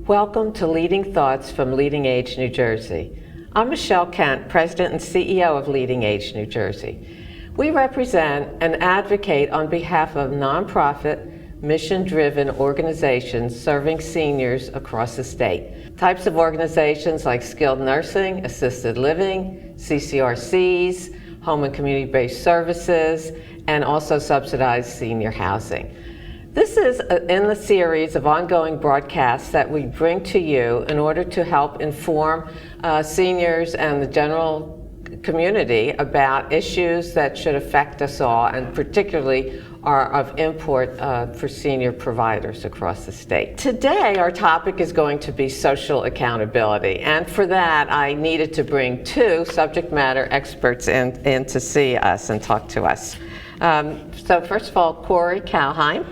Welcome to Leading Thoughts from Leading Age New Jersey. I'm Michelle Kent, President and CEO of Leading Age New Jersey. We represent and advocate on behalf of nonprofit, mission-driven organizations serving seniors across the state. Types of organizations like skilled nursing, assisted living, CCRCs, home and community-based services, and also subsidized senior housing. This is in the series of ongoing broadcasts that we bring to you in order to help inform seniors and the general community about issues that should affect us all, and particularly are of import for senior providers across the state. Today, our topic is going to be social accountability, and for that, I needed to bring two subject matter experts in to see us and talk to us. So first of all, Cory Kallheim,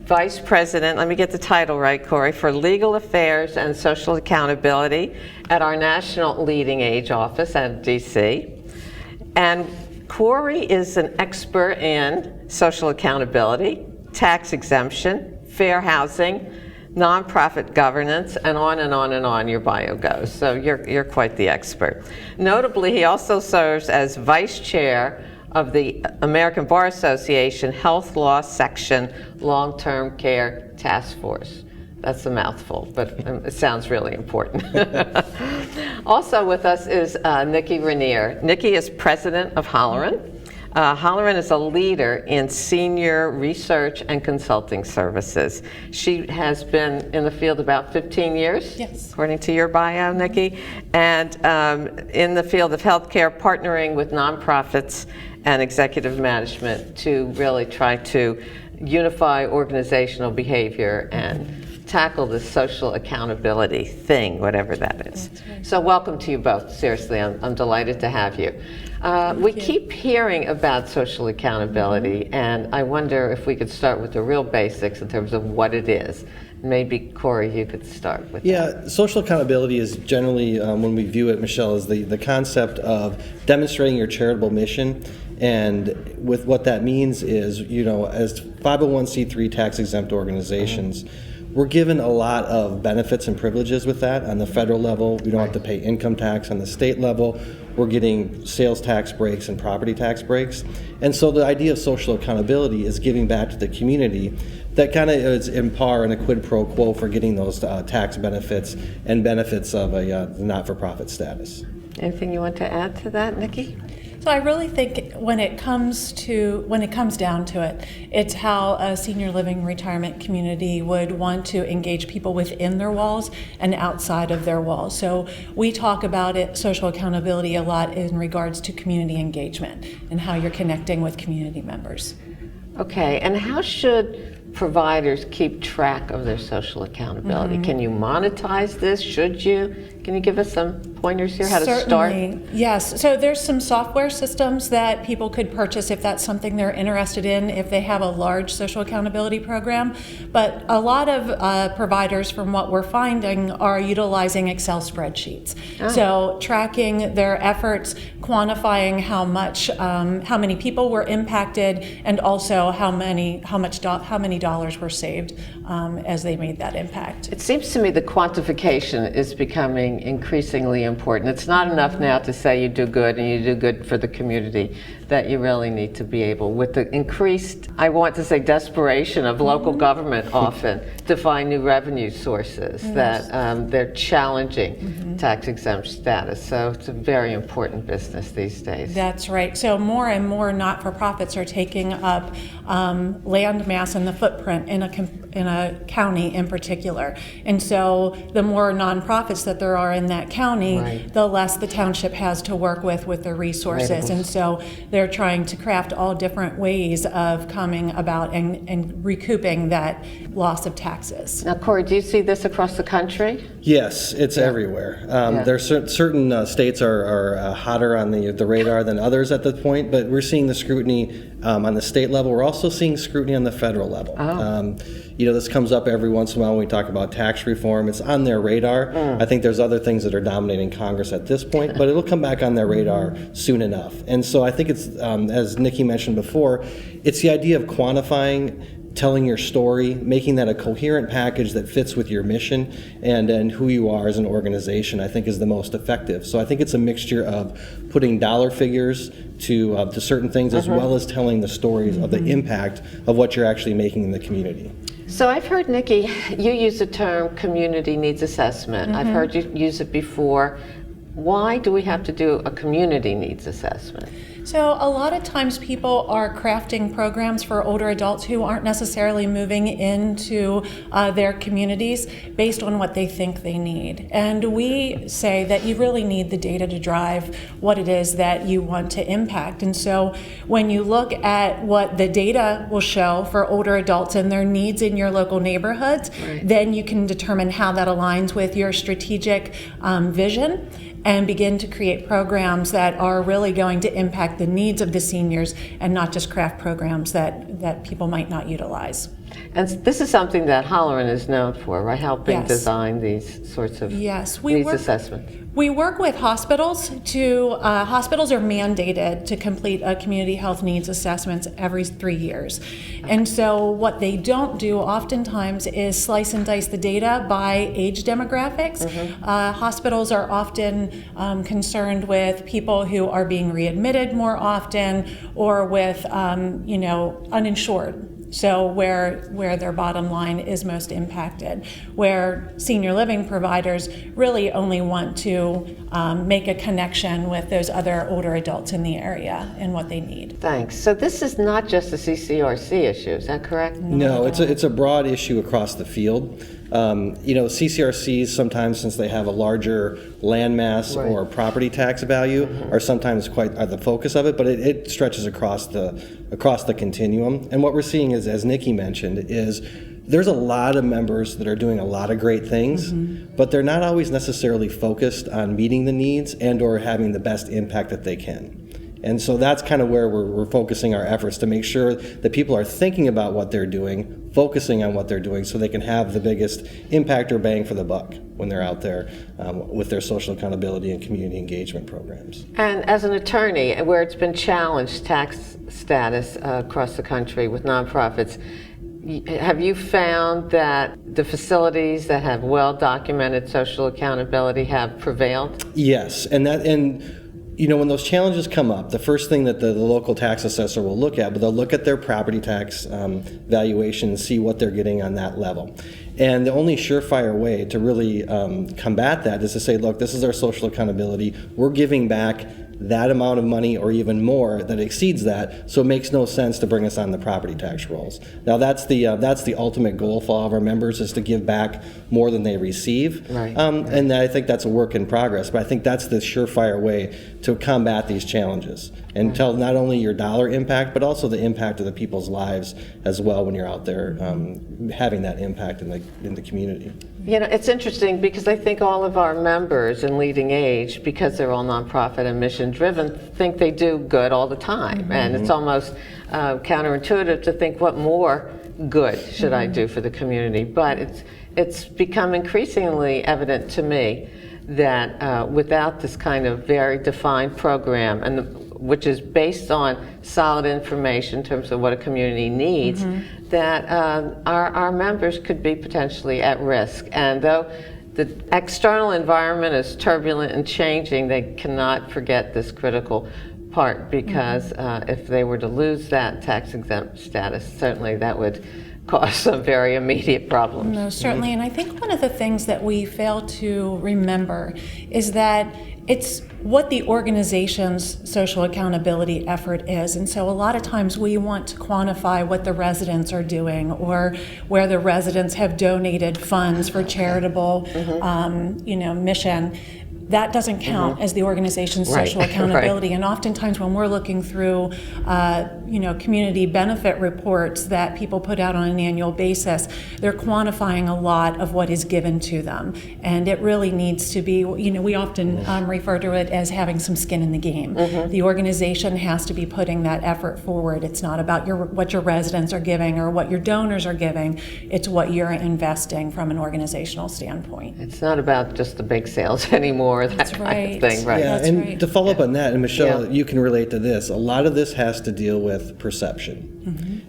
Vice President, let me get the title right, Cory, for Legal Affairs and Social Accountability at our National Leading Age Office at DC. And Cory is an expert in social accountability, tax exemption, fair housing, nonprofit governance, and on and on and on your bio goes. So you're quite the expert. Notably, he also serves as Vice Chair of the American Bar Association Health Law Section Long-Term Care Task Force. That's a mouthful, but it sounds really important. Also with us is Nikki Rineer. Nikki is president of Holleran. Holleran is a leader in senior research and consulting services. She has been in the field about 15 years, yes, according to your bio, Nikki, and in the field of healthcare, partnering with nonprofits and executive management to really try to unify organizational behavior and tackle the social accountability thing, whatever that is. Right. So welcome to you both. Seriously, I'm delighted to have you. We keep hearing about social accountability, and I wonder if we could start with the real basics in terms of what it is. Maybe, Cory, you could start with that. Social accountability is generally, when we view it, Michelle, is the concept of demonstrating your charitable mission. And with what that means is, as 501c3 tax-exempt organizations, we're given a lot of benefits and privileges with that. On the federal level, we don't have to pay income tax. On the state level, we're getting sales tax breaks and property tax breaks. And so the idea of social accountability is giving back to the community. That kind of is in par and a quid pro quo for getting those tax benefits and benefits of a not-for-profit status. Anything you want to add to that, Nikki? So I really think when it comes down to it, it's how a senior living retirement community would want to engage people within their walls and outside of their walls. So we talk about social accountability a lot in regards to community engagement and how you're connecting with community members. Okay, and how should providers keep track of their social accountability? Mm-hmm. Can you monetize this? Should you? Can you give us some pointers here how to start? Yes. So there's some software systems that people could purchase if that's something they're interested in, if they have a large social accountability program. But a lot of providers, from what we're finding, are utilizing Excel spreadsheets. Oh. So tracking their efforts, quantifying how many people were impacted, and also how many dollars were saved as they made that impact. It seems to me the quantification is becoming increasingly important. It's not enough now to say you do good and you do good for the community, that you really need to be able, with the increased, I want to say, desperation of local government often to find new revenue sources, that they're challenging tax exempt status. So it's a very important business these days. That's right. So more and more not-for-profits are taking up land mass and the footprint in a county in particular. And so the more nonprofits that there are in that county, right, the less the township has to work with their resources. Right. And so they're trying to craft all different ways of coming about and recouping that loss of taxes. Now, Cory, do you see this across the country? Yes, it's everywhere. There's certain states are hotter on the radar than others at this point, but we're seeing the scrutiny on the state level. We're also seeing scrutiny on the federal level. Oh. This comes up every once in a while when we talk about tax reform. It's on their radar. I think there's other things that are dominating Congress at this point, but it'll come back on their radar soon enough. And so I think it's, as Nikki mentioned before, it's the idea of quantifying telling your story, making that a coherent package that fits with your mission and who you are as an organization, I think is the most effective. So I think it's a mixture of putting dollar figures to certain things as well as telling the stories of the impact of what you're actually making in the community. So I've heard, Nikki, you use the term community needs assessment. I've heard you use it before. Why do we have to do a community needs assessment? So a lot of times people are crafting programs for older adults who aren't necessarily moving into their communities based on what they think they need. And we say that you really need the data to drive what it is that you want to impact. And so when you look at what the data will show for older adults and their needs in your local neighborhoods, then you can determine how that aligns with your strategic vision and begin to create programs that are really going to impact the needs of the seniors and not just craft programs that people might not utilize. And this is something that Holleran is known for, right? Helping Yes. design these sorts of Yes, needs assessments. We work with hospitals hospitals are mandated to complete a community health needs assessments every 3 years. And so what they don't do oftentimes is slice and dice the data by age demographics. Hospitals are often concerned with people who are being readmitted more often or with, uninsured. So where their bottom line is most impacted, where senior living providers really only want to make a connection with those other older adults in the area and what they need. Thanks. So this is not just a CCRC issue, is that correct? No, it's a broad issue across the field. CCRCs sometimes, since they have a larger landmass or property tax value, are sometimes quite the focus of it, but it stretches across the continuum. And what we're seeing is, as Nikki mentioned, is there's a lot of members that are doing a lot of great things, but they're not always necessarily focused on meeting the needs and or having the best impact that they can. And so that's kind of where we're focusing our efforts to make sure that people are thinking about what they're doing, focusing on what they're doing so they can have the biggest impact or bang for the buck when they're out there with their social accountability and community engagement programs. And as an attorney, where it's been challenged tax status across the country with nonprofits, have you found that the facilities that have well-documented social accountability have prevailed? Yes, when those challenges come up, the first thing that the local tax assessor will look at, but they'll look at their property tax valuation and see what they're getting on that level. And the only surefire way to really combat that is to say, look, this is our social accountability. We're giving back that amount of money or even more that exceeds that, so it makes no sense to bring us on the property tax rolls. Now that's the ultimate goal for all of our members, is to give back more than they receive. Right. And I think that's a work in progress, but I think that's the surefire way to combat these challenges and tell not only your dollar impact, but also the impact of the people's lives as well when you're out there having that impact in the community. You know, it's interesting because I think all of our members in Leading Age, because they're all nonprofit and mission driven, think they do good all the time. And it's almost counterintuitive to think, what more good should I do for the community? But it's become increasingly evident to me that without this kind of very defined program, which is based on solid information in terms of what a community needs, that our members could be potentially at risk. And though the external environment is turbulent and changing, they cannot forget this critical part, because if they were to lose that tax-exempt status, certainly that would cause some very immediate problems. No, certainly. And I think one of the things that we fail to remember is that it's what the organization's social accountability effort is. And so a lot of times we want to quantify what the residents are doing, or where the residents have donated funds for charitable mission. That doesn't count as the organization's social accountability. And oftentimes when we're looking through, community benefit reports that people put out on an annual basis, they're quantifying a lot of what is given to them. And it really needs to be, we often refer to it as having some skin in the game. The organization has to be putting that effort forward. It's not about what your residents are giving or what your donors are giving. It's what you're investing from an organizational standpoint. It's not about just the big sales anymore. more, that kind of thing, right? Yeah, That's and right. to follow up on that, and Michelle, Yeah. you can relate to this. A lot of this has to deal with perception.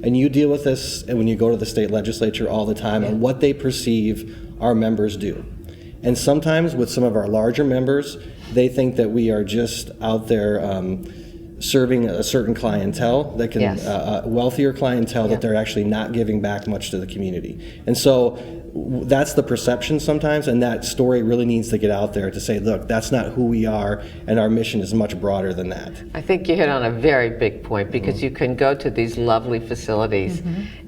And you deal with this when you go to the state legislature all the time on what they perceive our members do. And sometimes with some of our larger members, they think that we are just out there serving a certain clientele that can, Yes. wealthier clientele, that they're actually not giving back much to the community. And so that's the perception sometimes, and that story really needs to get out there to say, look, that's not who we are, and our mission is much broader than that. I think you hit on a very big point, because you can go to these lovely facilities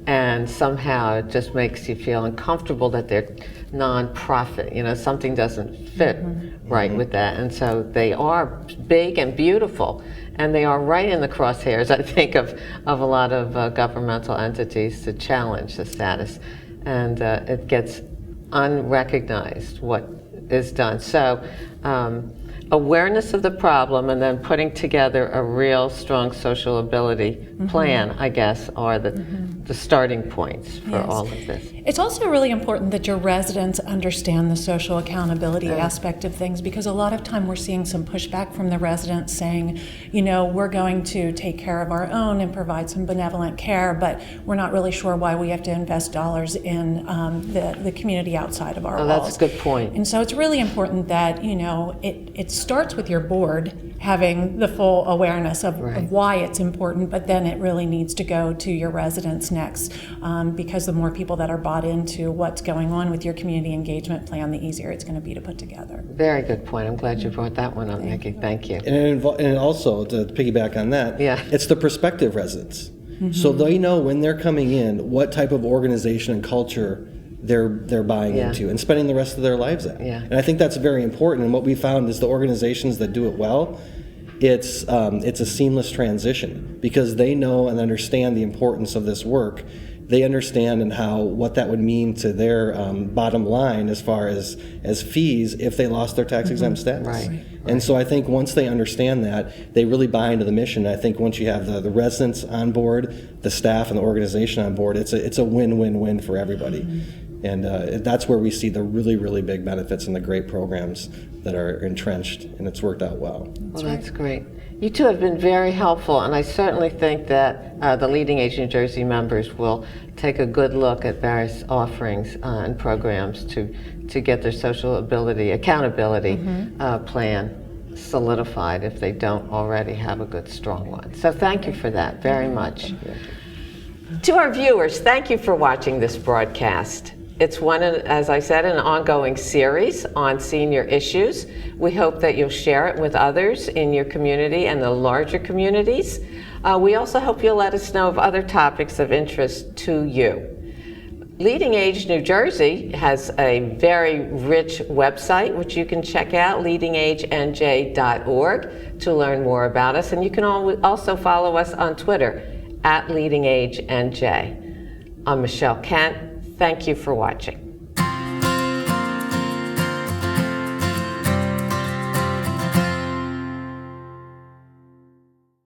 and somehow it just makes you feel uncomfortable that they're nonprofit. You know, something doesn't fit right with that. And so they are big and beautiful, and they are right in the crosshairs, I think, of a lot of governmental entities to challenge the status. And it gets unrecognized what is done. So awareness of the problem and then putting together a real strong social ability plan, I guess, are the starting points for all of this. It's also really important that your residents understand the social accountability aspect of things, because a lot of time we're seeing some pushback from the residents saying, you know, we're going to take care of our own and provide some benevolent care, but we're not really sure why we have to invest dollars in the community outside of our walls. That's a good point. And so it's really important that, you know, it starts with your board having the full awareness of why it's important, but then it really needs to go to your residents next, because the more people that are bought into what's going on with your community engagement plan, the easier it's going to be to put together. Very good point. I'm glad you brought that one up, Nikki. Thank you. And also, to piggyback on that, it's the prospective residents. So they know when they're coming in what type of organization and culture they're buying into and spending the rest of their lives at. And I think that's very important. And what we found is the organizations that do it well, it's a seamless transition, because they know and understand the importance of this work. They understand and what that would mean to their bottom line as far as fees if they lost their tax exempt status. Right. And so I think once they understand that, they really buy into the mission. I think once you have the residents on board, the staff and the organization on board, it's a win-win-win for everybody. And that's where we see the really, really big benefits and the great programs that are entrenched, and it's worked out well. Well, that's great. You two have been very helpful, and I certainly think that the Leading Age New Jersey members will take a good look at various offerings and programs to get their social accountability plan solidified if they don't already have a good, strong one. So thank you for that very much. To our viewers, thank you for watching this broadcast. It's one, as I said, an ongoing series on senior issues. We hope that you'll share it with others in your community and the larger communities. We also hope you'll let us know of other topics of interest to you. Leading Age New Jersey has a very rich website, which you can check out, leadingagenj.org, to learn more about us. And you can also follow us on Twitter, @LeadingAgeNJ. I'm Michelle Kent. Thank you for watching.